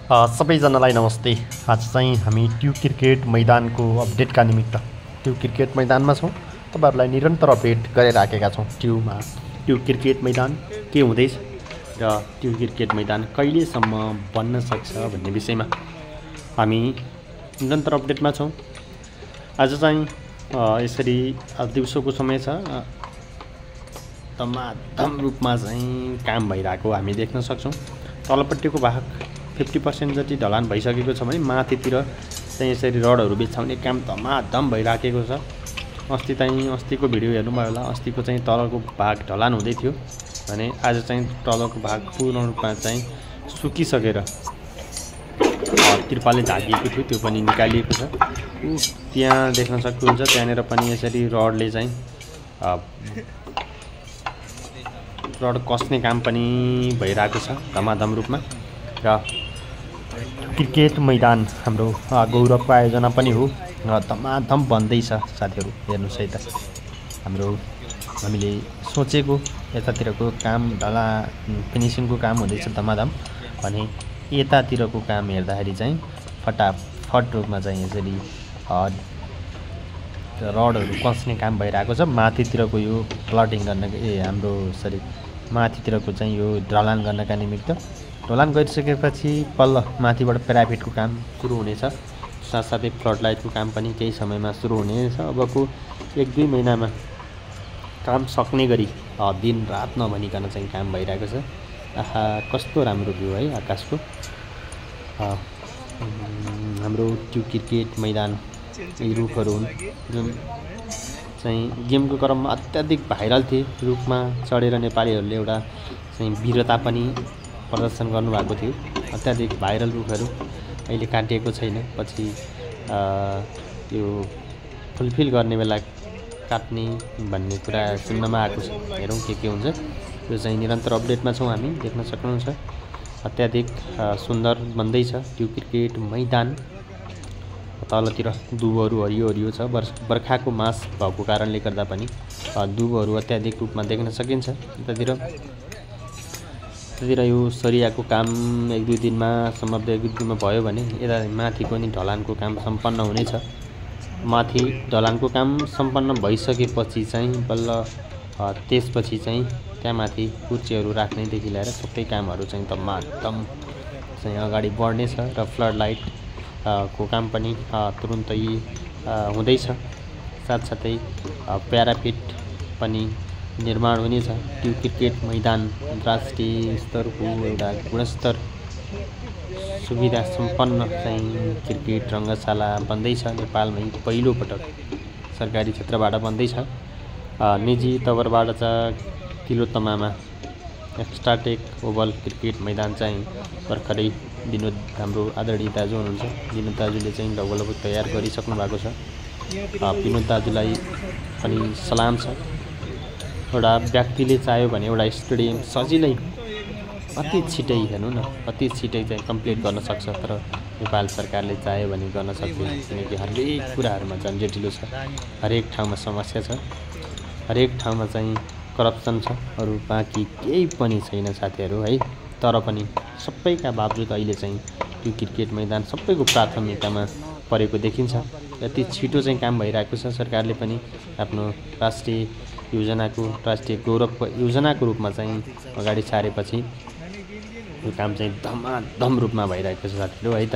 सबैजनालाई नमस्ते। आज चाहिँ हामी ट्यु क्रिकेट मैदानको अपडेटका निमित्त ट्यु क्रिकेट मैदानमा छौँ। तपाईँहरूलाई निरन्तर अपडेट गरिराखेका छौँ। ट्यु क्रिकेट मैदान के हुँदैछ र ट्यु क्रिकेट मैदान कहिलेसम्म बन्न सक्छ भन्ने विषयमा हामी निरन्तर अपडेटमा छौँ। आज चाहिँ यसरी दिउँसोको समय छ, धमाधम रूपमा चाहिँ काम भइरहेको हामी देख्न सक्छौँ। तलपट्टिको भाग 50% जति ढलान भइसकेको छ भने माथितिर चाहिँ यसरी रडहरू बिछाउने काम धमाधम भइराखेको छ। अस्तिको भिडियो हेर्नुभयो होला। अस्तिको चाहिँ तलको भाग ढलान हुँदै थियो भने आज चाहिँ तलको भाग पूर्ण रूपमा चाहिँ सुकिसकेर तिरपालले ढाकिएको थियो, त्यो पनि निकालिएको छ। त्यहाँ देख्न सक्नुहुन्छ, त्यहाँनिर पनि यसरी रडले चाहिँ रड कस्ने काम पनि भइरहेको छ धमाधम रूपमा। र क्रिकेट मैदान हाम्रो गौरवको आयोजना पनि हो र धमाधम बन्दैछ साथीहरू। हेर्नुहोस् है त, हामीले सोचेको यतातिरको काम फिनिसिङको काम हुँदैछ धमाधम, भने यतातिरको काम हेर्दाखेरि चाहिँ फटाफट रूपमा चाहिँ यसरी रडहरू कस्ने काम भइरहेको छ। माथितिरको यो प्लटिङ गर्न माथितिरको चाहिँ यो ढलान गर्नका निमित्त ढलान गरिसकेपछि बल्ल माथिबाट प्याराफिटको काम सुरु हुनेछ। साथसाथै फ्लड लाइटको काम पनि केही समयमा सुरु हुनेछ। अबको 1-2 महिनामा काम सक्ने गरी दिन रात नभनिकन चाहिँ काम भइरहेको छ। आहा, कस्तो राम्रो भ्यू है आकाशको। हाम्रो ट्यु क्रिकेट मैदान यी रुखहरू हुन् जुन चाहिँ गेमको क्रममा अत्याधिक भाइरल थिए। रुखमा चढेर नेपालीहरूले एउटा चाहिँ वीरता पनि प्रदर्शन गर्नुभएको थियो। अत्याधिक भाइरल रुखहरू अहिले काटिएको छैन, पछि त्यो फुलफिल गर्ने बेला काट्ने भन्ने कुरा सुन्नमा आएको छ। हेरौँ के हुन्छ। यो चाहिँ निरन्तर अपडेटमा छौँ हामी, देख्न सक्नुहुन्छ। अत्याधिक सुन्दर बन्दैछ ट्यु क्रिकेट मैदान। तलतिर दुबोहरू हरियो छ। बर्खाको मास भएको कारणले गर्दा पनि दुबोहरू अत्याधिक रूपमा देख्न सकिन्छ। यतातिर यो सरियाको काम 1-2 दिनमा समाप्त 1-2 दिनमा भयो भने यता माथिको नि ढलानको काम सम्पन्न हुनेछ। माथि ढलानको काम सम्पन्न भइसकेपछि चाहिँ बल्ल त्यसपछि चाहिँ त्यहाँ माथि कुर्चीहरू राख्नेदेखि लिएर सबै कामहरू चाहिँ धमाधम चाहिँ अगाडि बढ्नेछ। र फ्लड लाइट को काम पनि तुरुन्तै हुँदैछ। साथसाथै प्याराफिट पनि निर्माण हुनेछ। ट्यु क्रिकेट मैदान अन्तर्राष्ट्रिय स्तरको एउटा गुणस्तर सुविधा सम्पन्न चाहिँ क्रिकेट रङ्गशाला बन्दैछ। नेपालमै पहिलो पटक सरकारी क्षेत्रबाट बन्दैछ। निजी तवरबाट चाहिँ तिलोत्तमामा एक्स्ट्राटेक ओभल क्रिकेट मैदान चाहिँ भर्खरै हाम्रो आदरणीय दाजु हुनुहुन्छ विनोद दाजुले चाहिँ लगभग तयार गरिसक्नु भएको छ। विनोद दाजुलाई पनि सलाम छ। एउटा व्यक्तिले चाह्यो भने एउटा स्टेडियम सजिलै अति छिटै हेर्नु न, अति छिटै चाहिँ कम्प्लिट गर्न सक्छ। तर नेपाल सरकारले चाह्यो भने गर्न सक्दैन, किनकि हरेक कुराहरूमा चाहिँ जटिलो छ। हरेक ठाउँमा समस्या छ, हरेक ठाउँमा चाहिँ करप्सन छ। अरू बाँकी केही पनि छैन साथीहरू है। तर पनि सबैका बावजुद अहिले चाहिँ ट्यु क्रिकेट मैदान सबैको प्राथमिकतामा परेको देखिन्छ। यति छिटो चाहिँ काम भइरहेको छ। सरकारले पनि आफ्नो राष्ट्रिय गौरवको योजनाको रूपमा चाहिँ अगाडि सारेपछि यो काम चाहिँ धमाधम रूपमा भइरहेको छ साथीहरू है त।